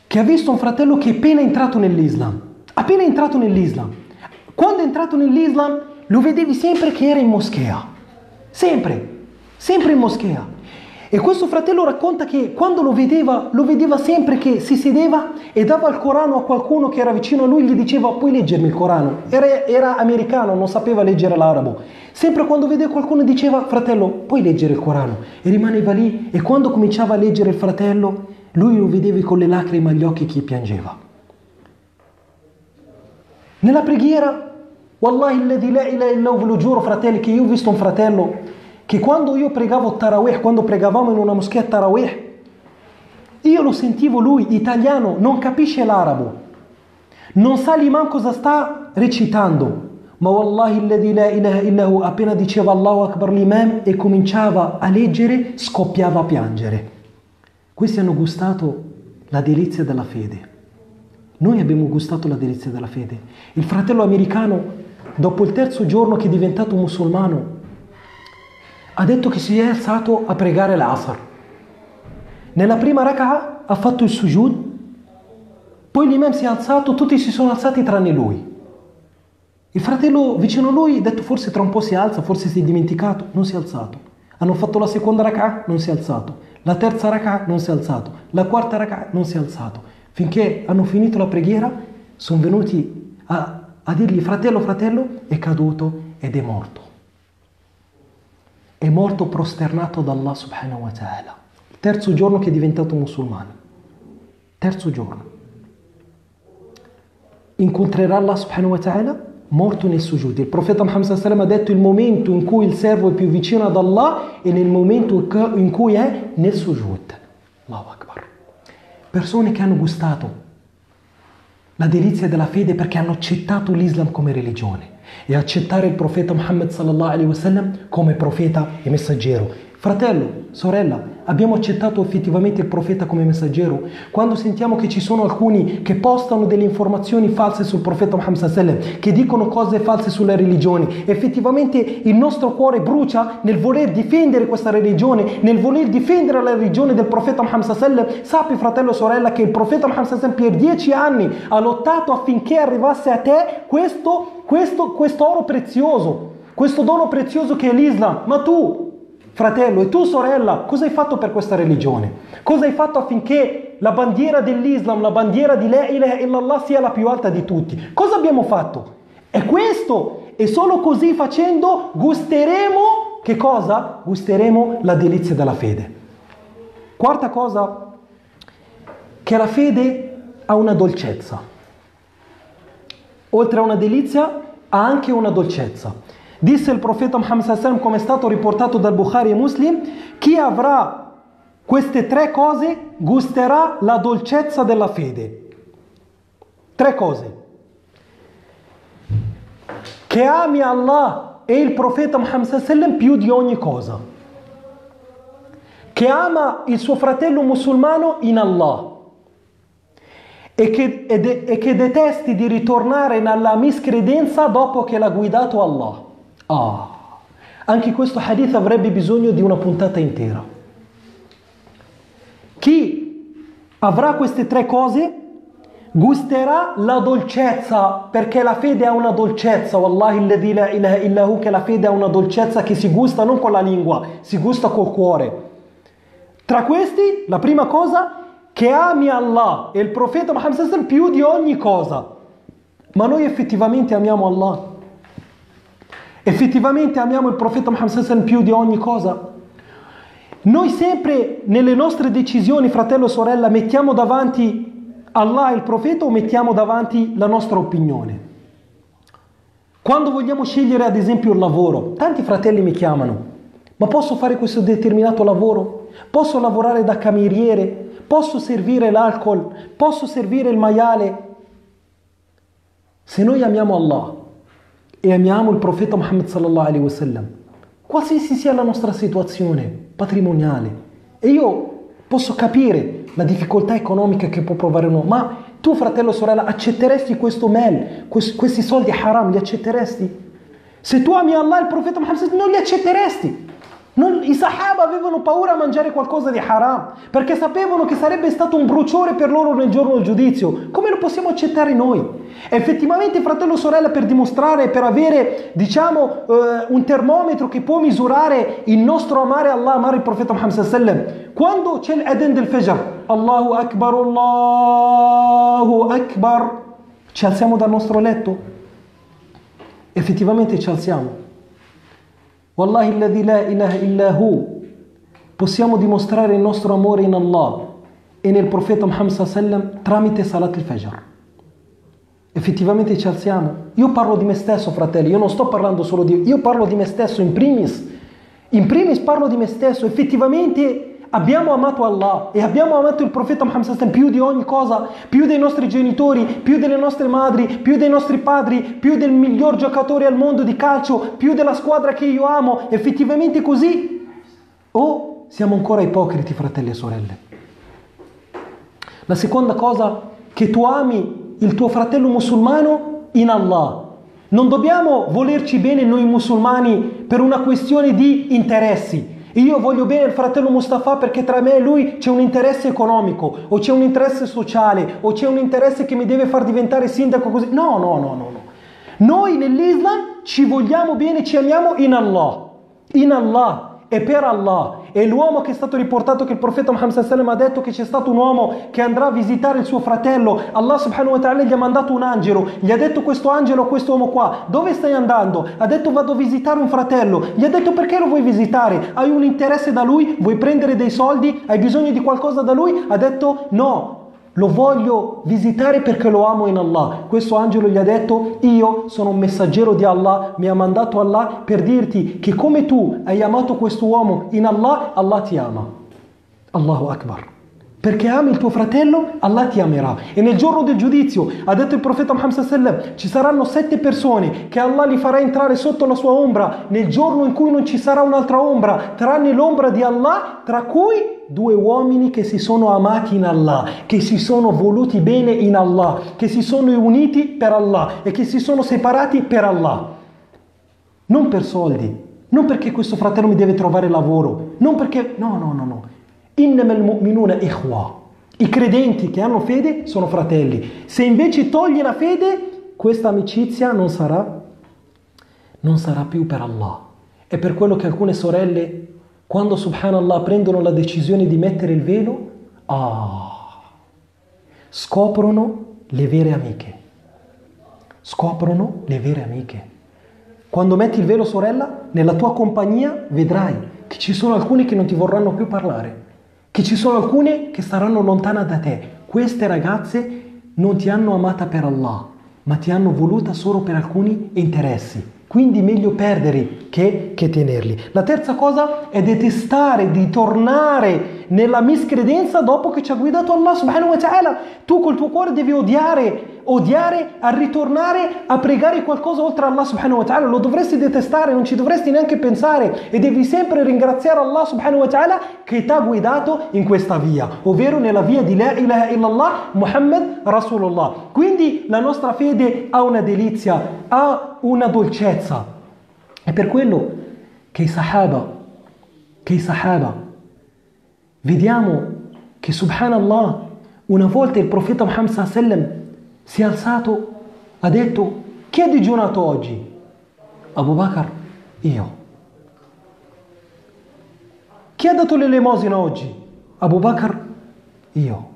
che ha visto un fratello che è appena entrato nell'Islam. Appena entrato nell'Islam. Quando è entrato nell'Islam lo vedevi sempre che era in moschea. Sempre in moschea. E questo fratello racconta che quando lo vedeva sempre che si sedeva e dava il Corano a qualcuno che era vicino a lui, gli diceva: puoi leggermi il Corano? Era americano, non sapeva leggere l'arabo. Sempre quando vedeva qualcuno diceva: fratello, puoi leggere il Corano? E rimaneva lì, e quando cominciava a leggere il fratello, lui lo vedevi con le lacrime agli occhi che piangeva. Nella preghiera, wallahi alladhi la ilaha illa hu, ve lo giuro fratelli, che io ho visto un fratello che quando io pregavo Tarawih, quando pregavamo in una moschea Tarawih, io lo sentivo lui, italiano, non capisce l'arabo, non sa l'imam cosa sta recitando, ma wallahi alladhi la ilaha illa hu, appena diceva Allahu Akbar l'imam e cominciava a leggere, scoppiava a piangere. Questi hanno gustato la delizia della fede. Noi abbiamo gustato la delizia della fede. Il fratello americano, dopo il terzo giorno che è diventato musulmano, ha detto che si è alzato a pregare l'Asr. Nella prima raka'a ha fatto il sujud, poi l'imam si è alzato, tutti si sono alzati tranne lui. Il fratello vicino a lui ha detto: forse tra un po' si alza, forse si è dimenticato, non si è alzato. Hanno fatto la seconda raka'a, non si è alzato. La terza raka'a non si è alzato. La quarta raka'a non si è alzato. Finché hanno finito la preghiera, sono venuti a dirgli: fratello, è caduto ed è morto. È morto prosternato da Allah subhanahu wa ta'ala. Terzo giorno che è diventato musulmano. Terzo giorno. Incontrerà Allah subhanahu wa ta'ala morto nel sujud. Il profeta Muhammad sallallahu alaihi wasallam ha detto: il momento in cui il servo è più vicino ad Allah è nel momento in cui è nel sujud. Allahu Akbar. Persone che hanno gustato la delizia della fede perché hanno accettato l'Islam come religione e accettare il profeta Muhammad sallallahu alaihi wasallam come profeta e messaggero. Fratello, sorella, abbiamo accettato effettivamente il profeta come messaggero? Quando sentiamo che ci sono alcuni che postano delle informazioni false sul profeta Muhammad sallallahu alaihi wasallam, che dicono cose false sulle religioni, effettivamente il nostro cuore brucia nel voler difendere questa religione, nel voler difendere la religione del profeta Muhammad sallallahu alaihi wasallam. Sappi, fratello e sorella, che il profeta Muhammad sallallahu alaihi wasallam per 10 anni ha lottato affinché arrivasse a te questo oro prezioso, questo dono prezioso che è l'Islam. Ma tu, fratello, e tu, sorella, cosa hai fatto per questa religione? Cosa hai fatto affinché la bandiera dell'Islam, la bandiera di la ilaha illallah sia la più alta di tutti? Cosa abbiamo fatto? È questo, e solo così facendo gusteremo, che cosa? Gusteremo la delizia della fede. Quarta cosa, che la fede ha una dolcezza. Oltre a una delizia, ha anche una dolcezza. Disse il profeta Muhammad sallallahu alaihi wasallam, come è stato riportato dal Bukhari e Muslim, chi avrà queste 3 cose gusterà la dolcezza della fede. 3 cose: che ami Allah e il profeta Muhammad sallallahu alaihi wasallam più di ogni cosa, che ama il suo fratello musulmano in Allah e che detesti di ritornare nella miscredenza dopo che l'ha guidato Allah. Anche questo hadith avrebbe bisogno di una puntata intera. Chi avrà queste 3 cose gusterà la dolcezza, perché la fede ha una dolcezza. Wallahi alladhi la ilaha illa hu, che la fede ha una dolcezza che si gusta non con la lingua, si gusta col cuore. Tra questi, la prima cosa, che ami Allah e il profeta Muhammad sallallahu alaihi wasallam più di ogni cosa. Ma noi effettivamente amiamo Allah? Effettivamente amiamo il profeta Muhammad sallallahu alaihi wasallam più di ogni cosa? Noi sempre nelle nostre decisioni, fratello e sorella, mettiamo davanti Allah e il profeta o mettiamo davanti la nostra opinione? Quando vogliamo scegliere ad esempio il lavoro, tanti fratelli mi chiamano: ma posso fare questo determinato lavoro? Posso lavorare da cameriere? Posso servire l'alcol? Posso servire il maiale? Se noi amiamo Allah e amiamo il profeta Muhammad sallallahu alaihi wasallam, qualsiasi sia la nostra situazione patrimoniale, e io posso capire la difficoltà economica che può provare uno, ma tu, fratello o sorella, accetteresti questo mal, questi soldi haram, li accetteresti? Se tu ami Allah e il profeta Muhammad non li accetteresti. I Sahaba avevano paura a mangiare qualcosa di haram perché sapevano che sarebbe stato un bruciore per loro nel giorno del giudizio. Come lo possiamo accettare noi? Effettivamente, fratello o sorella, per dimostrare, per avere, diciamo, un termometro che può misurare il nostro amare Allah, amare il profeta Muhammad sallallahu alaihi wasallam, quando c'è l'adhan del Fajr, Allahu Akbar, ci alziamo dal nostro letto? Effettivamente ci alziamo. Wallahi alladhi la ilaha illa hu, possiamo dimostrare il nostro amore in Allah e nel profeta Muhammad sallallahu alaihi wasallam tramite Salat al-Fajr. Effettivamente ci alziamo. Io parlo di me stesso, fratelli, io non sto parlando solo di io parlo di me stesso in primis parlo di me stesso. Effettivamente abbiamo amato Allah e abbiamo amato il profeta Muhammad sallallahu alaihi wasallam più di ogni cosa, più dei nostri genitori, più delle nostre madri, più dei nostri padri, più del miglior giocatore al mondo di calcio, più della squadra che io amo. Effettivamente così? O siamo ancora ipocriti, fratelli e sorelle? La seconda cosa, che tu ami il tuo fratello musulmano in Allah. Non dobbiamo volerci bene noi musulmani per una questione di interessi. Io voglio bene il fratello Mustafa perché tra me e lui c'è un interesse economico, o c'è un interesse sociale, o c'è un interesse che mi deve far diventare sindaco così. No. Noi nell'Islam ci vogliamo bene, ci amiamo in Allah e per Allah. E l'uomo che è stato riportato che il profeta Muhammad sallallahu alaihi wasallam ha detto che c'è stato un uomo che andrà a visitare il suo fratello, Allah subhanahu wa ta'ala gli ha mandato un angelo, gli ha detto questo angelo a questo uomo qua: dove stai andando? Ha detto: vado a visitare un fratello. Gli ha detto: perché lo vuoi visitare? Hai un interesse da lui? Vuoi prendere dei soldi? Hai bisogno di qualcosa da lui? Ha detto: no, lo voglio visitare perché lo amo in Allah. Questo angelo gli ha detto: io sono un messaggero di Allah, mi ha mandato Allah per dirti che come tu hai amato questo uomo in Allah, Allah ti ama. Allahu Akbar. Perché ami il tuo fratello, Allah ti amerà. E nel giorno del giudizio, ha detto il profeta Muhammad sallallahu alaihi wasallam, ci saranno 7 persone che Allah li farà entrare sotto la sua ombra nel giorno in cui non ci sarà un'altra ombra tranne l'ombra di Allah, tra cui 2 uomini che si sono amati in Allah, che si sono voluti bene in Allah, che si sono uniti per Allah e che si sono separati per Allah. Non per soldi, non perché questo fratello mi deve trovare lavoro, non perché... No. Innamal mu'minuna ikhwa. I credenti che hanno fede sono fratelli. Se invece togli la fede, questa amicizia non sarà più per Allah. È per quello che alcune sorelle, quando subhanallah prendono la decisione di mettere il velo, scoprono le vere amiche. Quando metti il velo, sorella, nella tua compagnia vedrai che ci sono alcuni che non ti vorranno più parlare, che ci sono alcune che staranno lontane da te. Queste ragazze non ti hanno amata per Allah, ma ti hanno voluta solo per alcuni interessi. Quindi meglio perdere che tenerli. La terza cosa è detestare di tornare nella miscredenza dopo che ci ha guidato Allah subhanahu wa ta'ala. Tu col tuo cuore devi odiare a ritornare a pregare qualcosa oltre Allah subhanahu wa ta'ala. Lo dovresti detestare, non ci dovresti neanche pensare, e devi sempre ringraziare Allah subhanahu wa ta'ala che ti ha guidato in questa via, ovvero nella via di La ilaha illallah Muhammad Rasulullah. Quindi la nostra fede ha una delizia, ha una dolcezza. È per quello che i Sahaba, vediamo che subhanallah, una volta il profeta Muhammad sallallahu alaihi wasallam si è alzato, ha detto: chi ha digiunato oggi? Abu Bakr, io. Chi ha dato l'elemosina oggi? Abu Bakr, io.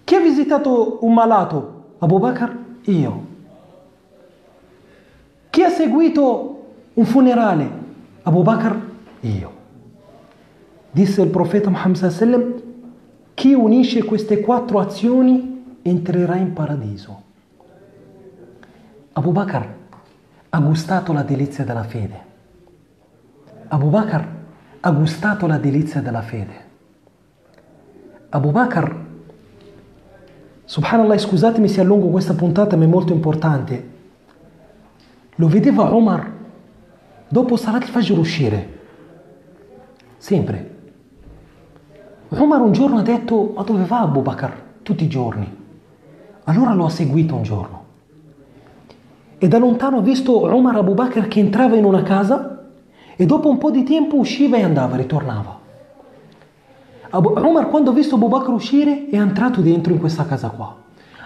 Chi ha visitato un malato? Abu Bakr, io. Chi ha seguito un funerale? Abu Bakr, io. Disse il profeta Muhammad sallallahu alaihi wasallam: chi unisce queste 4 azioni entrerà in paradiso. Abu Bakr ha gustato la delizia della fede. Abu Bakr ha gustato la delizia della fede. Abu Bakr, subhanallah, scusatemi se allungo questa puntata, ma è molto importante. Lo vedeva Omar dopo Salat al-Fajr uscire, sempre. Omar un giorno ha detto: ma dove va Abu Bakr tutti i giorni? Allora lo ha seguito un giorno e da lontano ha visto Omar Abu Bakr che entrava in una casa e dopo un po' di tempo usciva e andava, ritornava. Omar, quando ha visto Abu Bakr uscire, è entrato dentro in questa casa qua.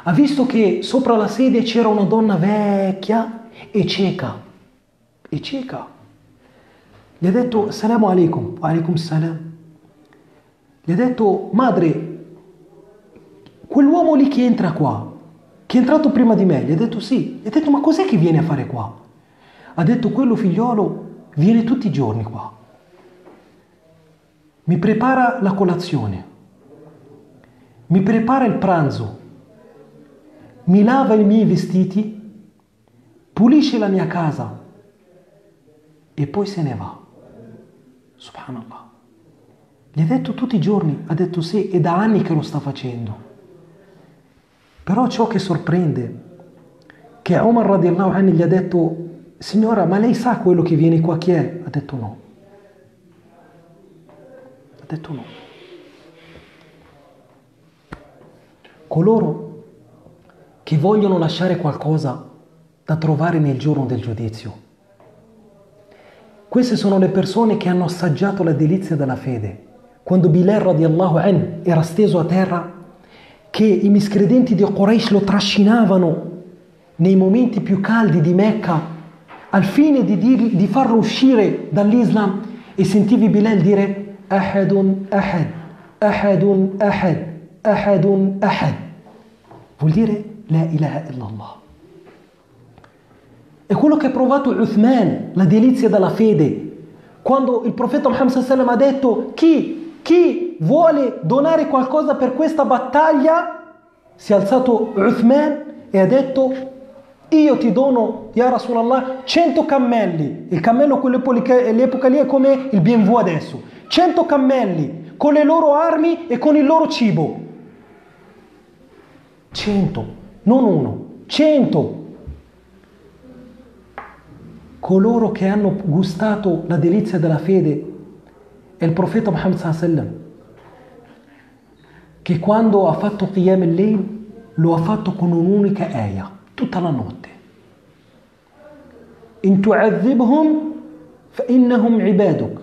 Ha visto che sopra la sedia c'era una donna vecchia e cieca. Gli ha detto: Assalamu alaikum. Alaikum salam. Gli ha detto: madre, quell'uomo lì che entra qua, che è entrato prima di me? Gli ha detto: sì. Gli ha detto: ma cos'è che viene a fare qua? Ha detto: quello figliolo viene tutti i giorni qua. Mi prepara la colazione, mi prepara il pranzo, mi lava i miei vestiti, pulisce la mia casa e poi se ne va. Subhanallah. Gli ha detto tutti i giorni, ha detto sì, è da anni che lo sta facendo. Però ciò che sorprende, che Omar radiallahu anhu gli ha detto: signora, ma lei sa quello che viene qua chi è? Ha detto no. Ha detto no. Coloro che vogliono lasciare qualcosa da trovare nel giorno del giudizio, queste sono le persone che hanno assaggiato la delizia della fede. Quando Bilal radiallahu anhu era steso a terra, che i miscredenti di Quraysh lo trascinavano nei momenti più caldi di Mecca al fine di farlo uscire dall'Islam, e sentivi Bilal dire: Ahadun ahad, ahadun ahad, ahadun ahad. Vuol dire la ilaha illallah. È quello che ha provato Uthman, la delizia della fede, quando il profeta Muhammad sallallahu alaihi wasallam ha detto: chi vuole donare qualcosa per questa battaglia? Si è alzato Uthman e ha detto: io ti dono, ya Rasulallah, 100 cammelli. Il cammello quell'epoca lì è come il BMW adesso. 100 cammelli con le loro armi e con il loro cibo. 100, non uno, 100. Coloro che hanno gustato la delizia della fede è il profeta Muhammad sallallahu alaihi wasallam, che quando ha fatto Qiyam al-Layl lo ha fatto con un'unica ayah, tutta la notte. In tu'adhibhum fa innahum ibaduk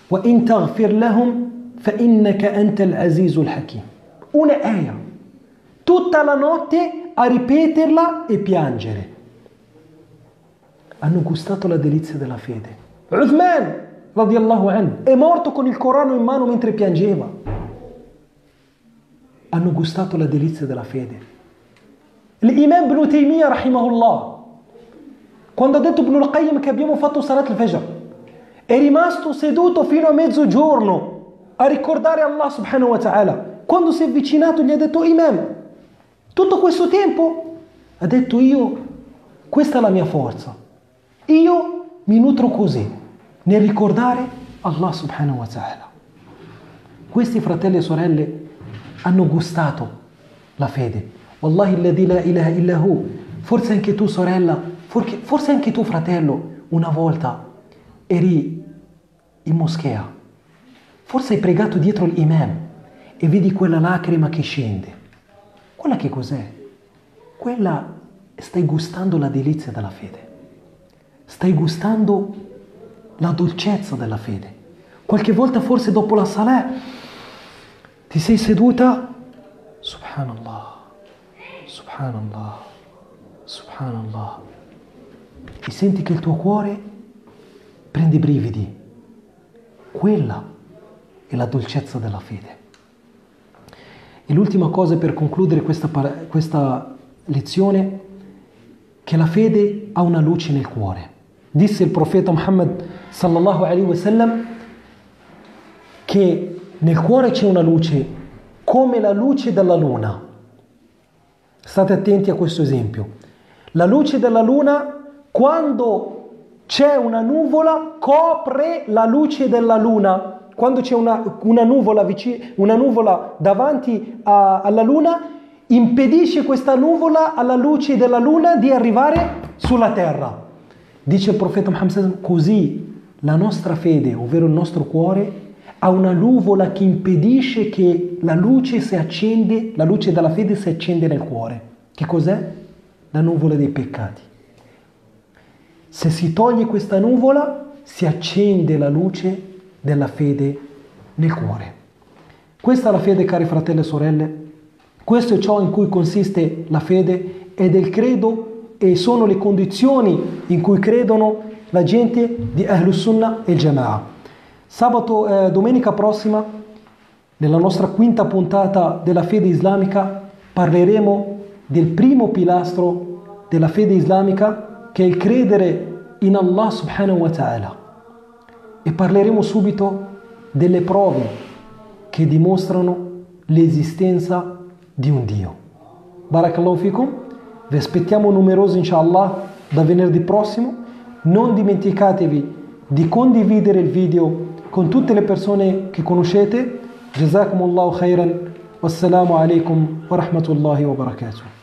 wa in taghfir lahum fa innaka antal azizul hakim. Una ayah, tutta la notte a ripeterla e piangere. Hanno gustato la delizia della fede. Uthman radiallahu anhu è morto con il Corano in mano mentre piangeva. Hanno gustato la delizia della fede. L'imam Ibn Taymiyyah rahimahullah, quando ha detto Ibn al-Qayyim che abbiamo fatto Salat al-Fajr, è rimasto seduto fino a mezzogiorno a ricordare Allah subhanahu wa ta'ala. Quando si è avvicinato gli ha detto: Imam, Tutto questo tempo ha detto io, questa è la mia forza. Io mi nutro così, nel ricordare Allah subhanahu wa ta'ala. Questi fratelli e sorelle hanno gustato la fede. Wallahi alladhi la ilaha illa hu. Forse anche tu sorella, forse anche tu fratello, una volta eri in moschea. Forse hai pregato dietro l'imam e vedi quella lacrima che scende. Quella che cos'è? Quella stai gustando la delizia della fede. Stai gustando la dolcezza della fede. Qualche volta forse dopo la salah ti sei seduta, subhanallah, subhanallah, subhanallah, e senti che il tuo cuore prende i brividi. Quella è la dolcezza della fede. E l'ultima cosa per concludere questa lezione, che la fede ha una luce nel cuore. Disse il profeta Muhammad sallallahu alaihi wasallam che nel cuore c'è una luce come la luce della luna. State attenti a questo esempio. La luce della luna, quando c'è una nuvola, copre la luce della luna. Quando c'è una nuvola davanti alla luna, impedisce questa nuvola alla luce della luna di arrivare sulla terra. Dice il profeta Muhammad, così la nostra fede, ovvero il nostro cuore, ha una nuvola che impedisce che la luce si accende, la luce della fede si accende nel cuore. Che cos'è? La nuvola dei peccati. Se si toglie questa nuvola, si accende la luce della fede nel cuore. Questa è la fede, cari fratelli e sorelle. Questo è ciò in cui consiste la fede ed è il credo e sono le condizioni in cui credono la gente di Ahlus Sunnah e il Jama'a. Domenica prossima, nella nostra quinta puntata della fede islamica, parleremo del primo pilastro della fede islamica, che è il credere in Allah subhanahu wa ta'ala. E parleremo subito delle prove che dimostrano l'esistenza di un Dio. Barakallahu fikum. Vi aspettiamo numerosi inshallah da venerdì prossimo. Non dimenticatevi di condividere il video con tutte le persone che conoscete. Jazakumullahu khairan. Wassalamu alaikum wa rahmatullahi wa barakatuh.